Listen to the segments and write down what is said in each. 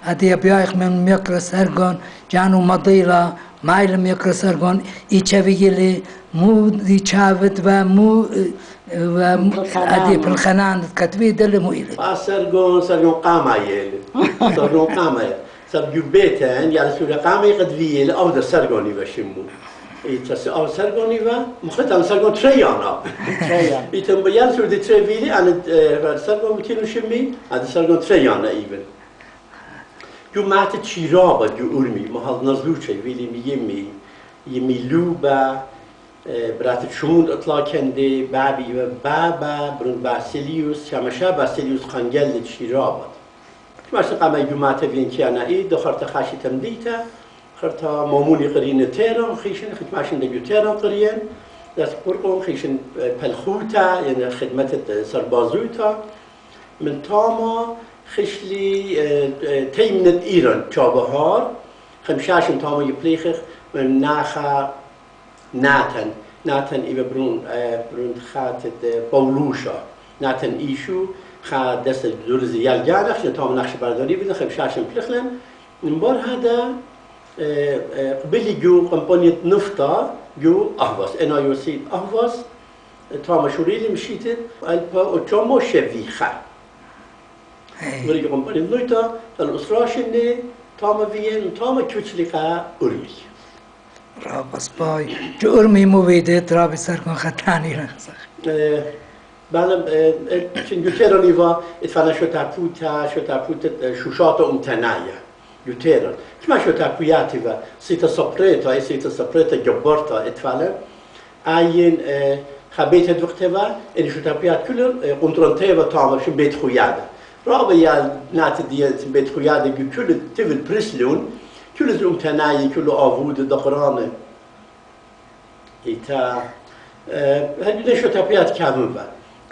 ادي بياخ من ميكر سرغون جانو مضيلا مايل ميكر سرغون يتشبيلي مو دي شافت و مو ادي بالخنان كتبي دل مو الي سرغون قامايل سرغون قامايل سرغو بيتن يعني سورة قامي قد فيل او ده سرغوني وشمو ایتاس آن سرگانی و مختلف سرگان تریانا. ایتام بیان سر دی تریویلی آن سرگان میتونیم شمی آن سرگان تریانا ایون. جو مات چیرابا جو ارمی محل نزلوچه ویلی یمی لوبا برات شمود اطلاع کنده بابی و بابا برون باسیلیوس شماشا باسیلیوس خانگل چیرابا. مثلا قامه جو مات وین کیانا ای دخرت خاشی تمدیتا خرطة ماموني قرين تيران خيشن خدماشن دجو تيران قرين داس قرقون خيشن بالخوتا يعني خدمة سربازوتا من تاما خشلي تيمنت إيران تشابهار خمشاشن تاما يبليخ من ناخا ناتن إيبا برون خاتت بولوشا ناتن إيشو خا دست دورز يالجانا خشن تاما نقش برداري بدن خمشاشن بلخلن من بار هذا قبلی جو کمپانیت نفتا جو اهواز انایوسید اهواز تا مشوریلی میشیده الپا اوچامو شویخه ولی کمپانیت نویتا الاسراشنه تام وین تام کچلیقه ارمی رابس بای جو ارمی مویده رابی سرکن خطانی رخصه بله چون گوترانی و اتفاقا شتاپوت شوشات امتنایه يوتيرن كما شو تاكوياتي و سيتا سبريتا جبرتا اتفالا اين خبيت دوقتها ان شو تاكويات كل قنطرنتي و تاما شو بيت خوياده رابا يا نات ديال بيت خوياده كل تيفل بريسلون كل زوم تناي كل افود دقران ايتا هاد شو تاكويات كامل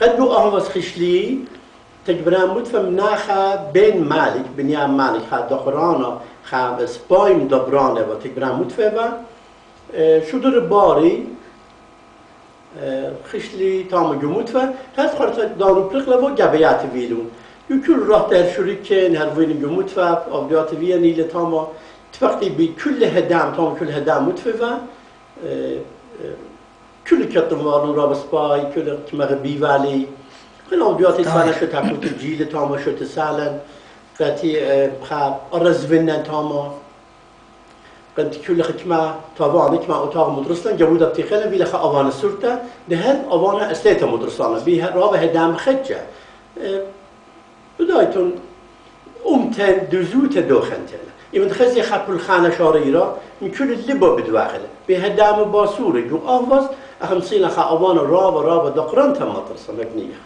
قد بو اهوس خشلي تجبران مدفع ناخا بين مالك بنيام مالك خا دخرانا خا سبايم دبرانه و تجبران مدفع شو در باري خشلي تام جمدفع هاد خرطة دارو بلقلا و جبيات ويلون يكل راه در شريكين هروين جمدفع أفضيات ويا نيل تاما تفقدي بكل هدام تام كل هدام مدفع كل كتمارون راب سباي كل كمغبي والي خیلی آدیاتی تاما شد تپوت جیل تاما شد سالن قطعی خب آرزوینن تاما قطعی کل خدمه تابانه که ما اتاق مدرسان جوود ابتخاله ویل خا آوان سرته ده هر آوان استیت مدرسانه بی رابه هدام خدجه بدایتون امتن دزوت دوخنتله ایمن خزی خپل خانه شاری را من کل لبا بدواخله به هدام باسوره جو آواز اهم سینه خا آوان رابه دقران تا مدرسه مبنیه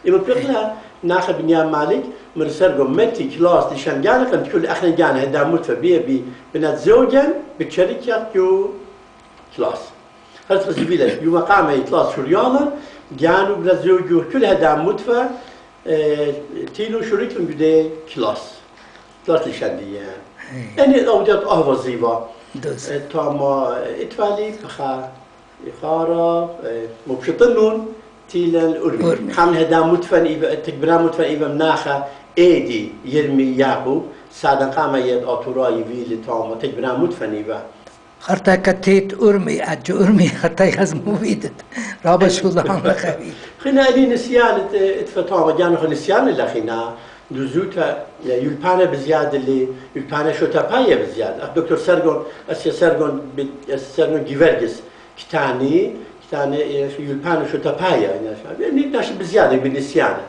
إما بقولها ناخذ بنيام مالك مرسرقو متي كلاس ديشان جانا كنت كل أخنا جانا هدا متفبيه بنات زوجا بشركة يو كلاس هل تخزبيلة يو مقام كلاس شريانا جانو بنات زوجو كل هدا متفا تيلو شريكهم بدي كلاس ديشان ديان أنا أوديت وظيفة تاما إتفالي بخا إخارة مبشطنون تيلن أرمي خامن هدا مدفن إيفا تكبران مدفن إيفا مناخا إيدي يرمي يابو سادن قاما يد أطوراي فيلي تاما تكبران مدفن إيفا خرطة كتيت أرمي أجو أرمي خرطة يخزمو فيدت رابا شو ضعام خبي خينا ألي نسيان اتفتاما جانو خي نسيان اللي خينا دوزوتا يلبانا بزيادة اللي يلبانا شوتابايا بزيادة دكتور سرغون جيفرجس كتاني يلبانو شو تبايا يعني ناش بزيادة بالنسيانة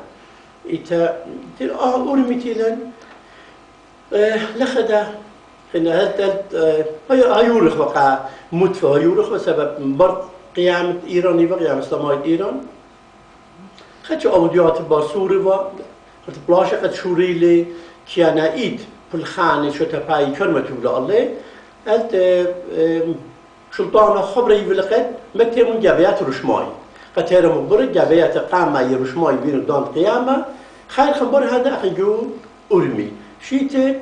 إتا أورمي تيلن لخدا خنا هذا هيورخ وقع مدفع هيورخ بسبب برد قيامة إيران وقيامة إسلامية إيران خدش أوديات باسوري و خد بلاشة قد شوري لي كيانا إيد بالخانة شو تبايا كرمة تقول الله هاد سلطان خبري بلقد متى من جبهات رشماي قتير مبرر جبهات قامة رشماي بين دان قيامة خير خبر هذا أخيجو أرمي شيته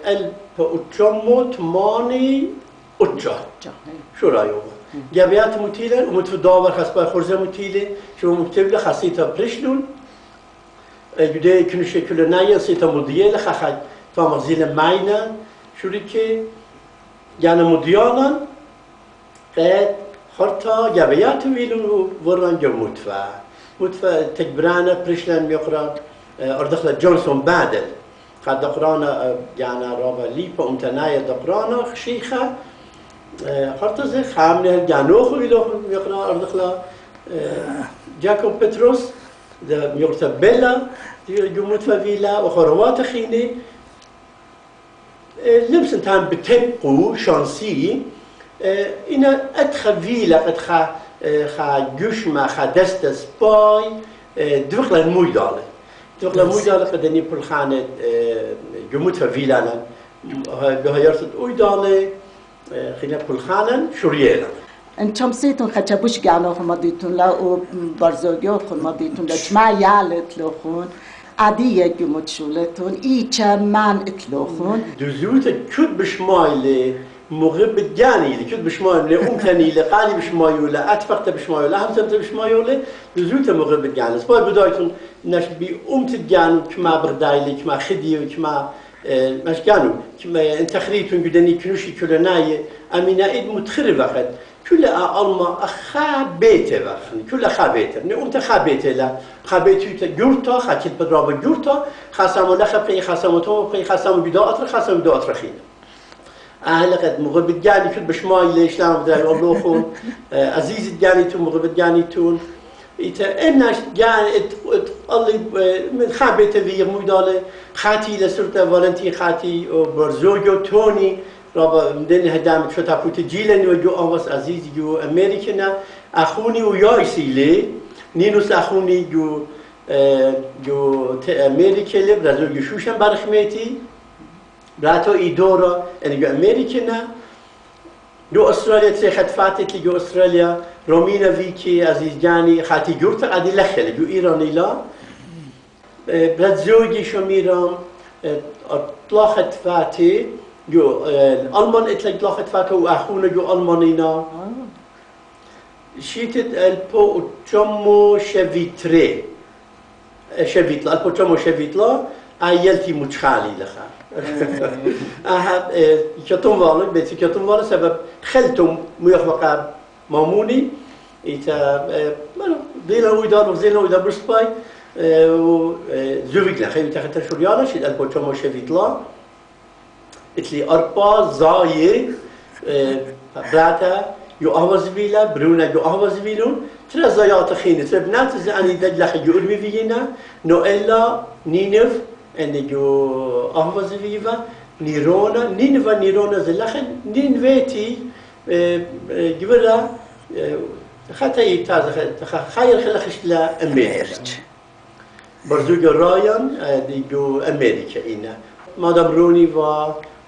البوتشموت ماني أتجا شو رأيك جبهات متيلة ومتفضاور خاصة خرزة متيلة شو مكتوب له خاصيتها بريشلون جده کنش کل نایه سیتا مدیه لخخ تا مغزیل ماینا شوری که یعنی مدیانن قد خرطا جبیات ویلو ورن جو متفا تكبرانا بريشلان ميقرا أردخلا جونسون بادل قد دقرانا يعني رابا ليبا أمتنايا دقرانا خشيخة خرطزي خامنة جانوخو ميقرا أردخلا جاكوب بتروس ده ميقرا بيلا جو متفا فيلا وخروات خيني لبس انتان بتبقو شانسي إنا أدخل فيلا أدخل خا جوشما خا دست سپای دوخلا مویداله دوخلا مویداله قدنی پرخانه جموت فویلانا به هیارت اویداله خیلی پرخانن شوریه انتم سیتون خچبوش گانو خما دیتون لا و برزوگیو خما دیتون لا چما یالت لخون عادیه جموت شولتون ایچه من اتلوخون دوزوت کد بشمایله مغرب جاني اللي كنت بشمايل لأمتني لقالي بشمايل أتفقت بشمايل همسمت بشمايل لزوت مغرب جاني سباي بدايتون نش بأمت جانو كما بردايلي كما خدي كما مش جانو كما انتخريتون جدني كنوشي كلناية أمينا إد متخرب وقت كل ألما أخا بيته وقت كل أخا بيته نأمت أخا بيته لا أخا بيته جورتا خاتيت بدرابة جورتا خاصامو لخبقي خاصامو توقي خاصامو بداء خاصامو بداء رخينه أهلقت مغرب جاني كل بشماي ليش لا بدأ يقولوا خون عزيز جاني تون مغرب جاني تون إذا إنش جاني تقلي من خابته في مودالة خاتي لسرته فالنتين خاتي برزوجو توني رابا مدن هدام شو تابوت جيلن وجو أمس عزيز جو أمريكنا أخوني ويايسي لي نينوس أخوني جو أمريكا لي برزوجو شوشن برخميتي براتو إيدورا إن جو أمريكنا جو أستراليا تسيخت فاتت جو أستراليا رومينا فيكي عزيز جاني خاتي جورتا قادي لخل جو إيراني لا برات زوجي شميرام اطلاقت فاتي جو الألمان اطلاقت فاتي وأخونا جو ألمانينا شيتت البو تشمو شفيتري شفيتلا البو تشمو شفيتلا عيلتي متخالي لخا كتوم والله بيتي كتوم والله سبب خلتم ميخبقة ماموني إيتا ديلا ويدار وزيلا ويدار برسباي زوجي خير تختار شو رياضة شيء البوتشوم وشفيتلا إتلي أربعة زاية براتا يو أهوز بيلا برونا يو أهوز بيلون ترى زايات خينة ترى بنات زاني دجلة يو أرمي فينا نوئلا نينف إن جو أهوز فيفا نيرونا زلخن نينفيتي جبرا خطا يتاز خير خلخش لا أمريكا برزوج رايان ديجو أمريكا إنا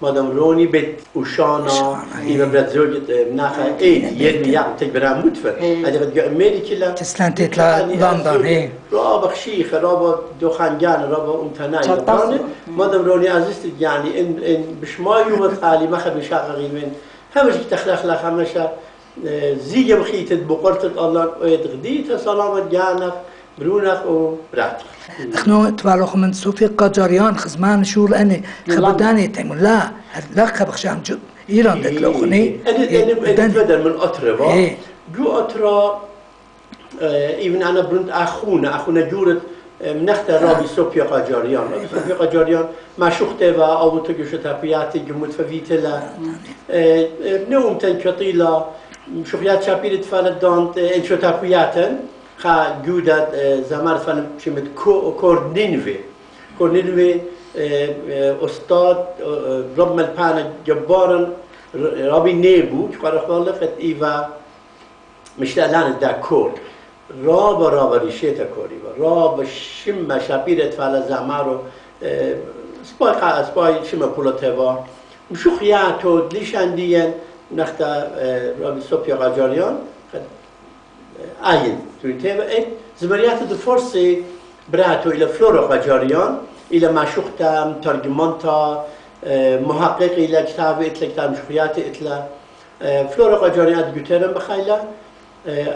مادام روني بيت وشانا إذا برزوج ناخا يرمي يعم تكبر مدفر هذا قد جو أمريكا لا تسلم تطلع لندن هي رابع شيخ رابع دخانجان رابع أمتناي مادام روني عزيزت يعني إن بشما يوم الخالي ما خد مشاق غيمين همش تخلخ همشا زيجة مخيتت بقرة الله ويتغديتها سلامة جانك برونك وبراتك اخنو توالوخ من صوفي قجاريان خزمان شور أنا خبداني تيمون لا خبخشام جو إيران دتلوخني أنا بدل من أطرة جو أطرة إيفن أنا برنت أخونا جورت منخت رابي صوفي قجاريان صوفي قجاريان ما شخته و أو تجوش تابياتي جمود ففيتلا نوم تنكطيلا شخيات شابيرت فالدانت إن شو تابياتن خا جودة زمان فن شمت كورنينوي أستاذ رب ملبانا جبارن رابي نيبو كقرأ خالله فت إيفا مش الآن دا كور رابا ريشيتا كوريبا رابا شم شابيرت فعل زمارو سباي شم بولتوا مشوخياتو ليشانديان نختا رابي سوبيا قجاريان عين تريتها زمريات الفرصة براتو إلى فلورا قجاريان إلى معشوقتا ترجمانتا محقق إلى كتاب إتلا كتاب مشوخيات إتلا فلورا قجاريان جوترن بخيلا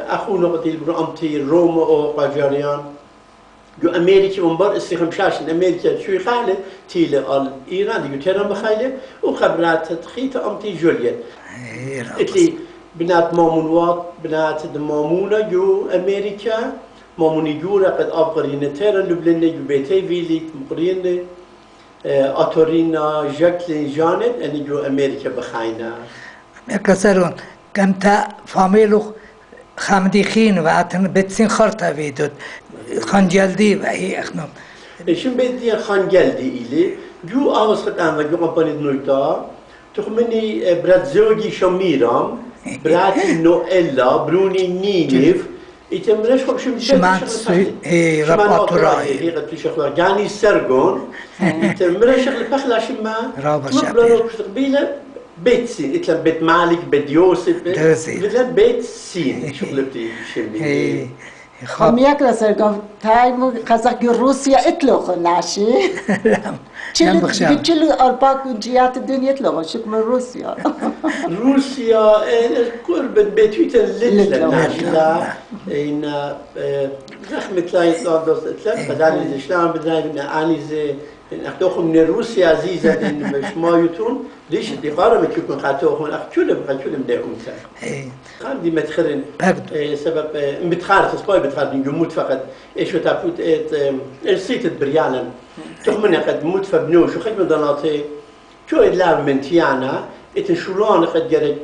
أخو نقطي برامتي روم أو قجاريان جو أمريكا ومبار استخدام شاشن أمريكا شوي خاله تيله على إيران يو تيران بخاله وخبرات تخيط أمتي جوليا إتلي بنات مامونوات بنات المامونة جو أمريكا ماموني جورا قد أبقرين تيران لبلن جو بيتي فيلي مقرين أتورينا جاكلين جانت أني جو أمريكا بخاينا أمريكا سرون كمتا فاميلو خامدي خين وعتن بتسين خرطة فيدود خانجلدي وهي أخنم شن بدي خانجلدي إلي جو أوس قطعا وجو قباني نويتا تخمني برات زوجي شميرام برات نوئلا بروني نينيف يتمرش خب شمان رابطوراي هي قد شغله جاني سرغون يتمرش شغل بخلا شما رابط شابير بيت سين إتلا بيت مالك بيت يوسف بيت سين شغل بتي شمي هم يكلا سرگم تايمو قزاق روسيا اتلوخ ناشي چلو أربعة كونجيات الدنيا اتلوخ شكل روسيا روسيا قرب بيتويتا لتلا ناشلا إن رحمة الله يطلع اتلا بداني الإسلام بداني أني زي أخذوهم من روسيا عزيزة إن مش ما يتون ليش الإقارة متشوفون خاتوهم أخذولهم ده أمثال قام دي متخرن سبب متخارج سباي بتخارج نجموت فقط إيش وتابوت السيت بريانا تخمن قد موت فبنو شو خدمة دناتي شو إدلاب من تيانا إتنشولان قد جرد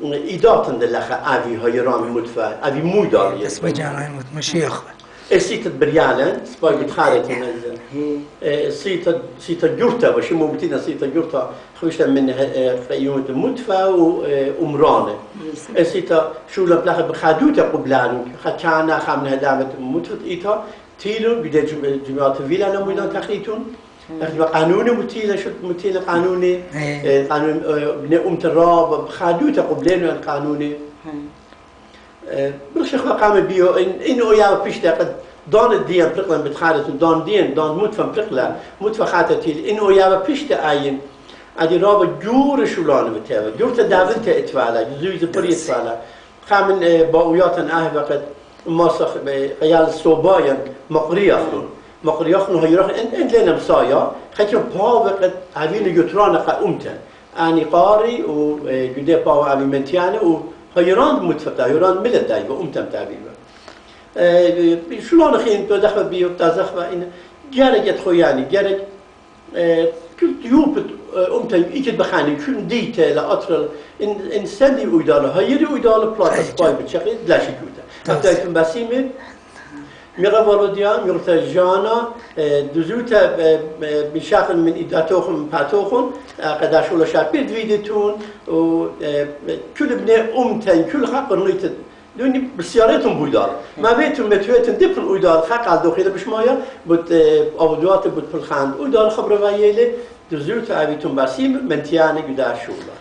إداتن دلخا أبي هيران متفا أبي مودار اسمه جانا مشيخ السيت بريالا سباي بتخارج سيت جورتا وش مو بتينا سيت جورتا خوشة من قيومة متفا ومرانة السيت شو لبلاخ بخادوتا قبلانو خدشانا خامن هدامة متفا إيتا تيلو بدا جماعة فيلا نمويدان تخليتون قانوني متيلة شو متيلة قانوني قانون بنا الراب بخادوتا قبلانو القانوني برشخ قام بيو إنه يا بيشتا قد دان الدين برقلا بتخارج دان دين دان متفا برقلا متفا خاتتيل إنه يا بيشتا عين عادي رابط جور شولان بتاعه جور تدافن تأتفعله جزوز بري تفعله خامن باوياتن أهل وقت ماسخ خيال الصوبايا مقرياخن هيروح انت لنا مسايا خاطر با وقت عادين يترانا قومتا اني قاري وجدي باو عليمنتيانه وهيران متفتح هيران ملتاي وامتم تعبيبه شلون خين تدخل بيو تزخوا ان جارجت خوياني جارج كل يوم امتى يجد بخاني شو ديت لاطرل ان سندي ويداله هيري ويداله بلاس باي بتشقي لا شي جوتا حتى بسيمه ميغا ولوديان ميغتا جانا دوزوتا بشكل من اداتوخم باتوخم قداش ولا شابير فيديتون وكل بناء امتى كل حق نيت دوني بسيارتهم بودال ما بيتهم متويتن دبل ويدال حق على دخيله بشمايه بت اودوات بت بالخاند ويدال خبر ويله دوزوتا ابيتم بسيم منتيانه قداش ولا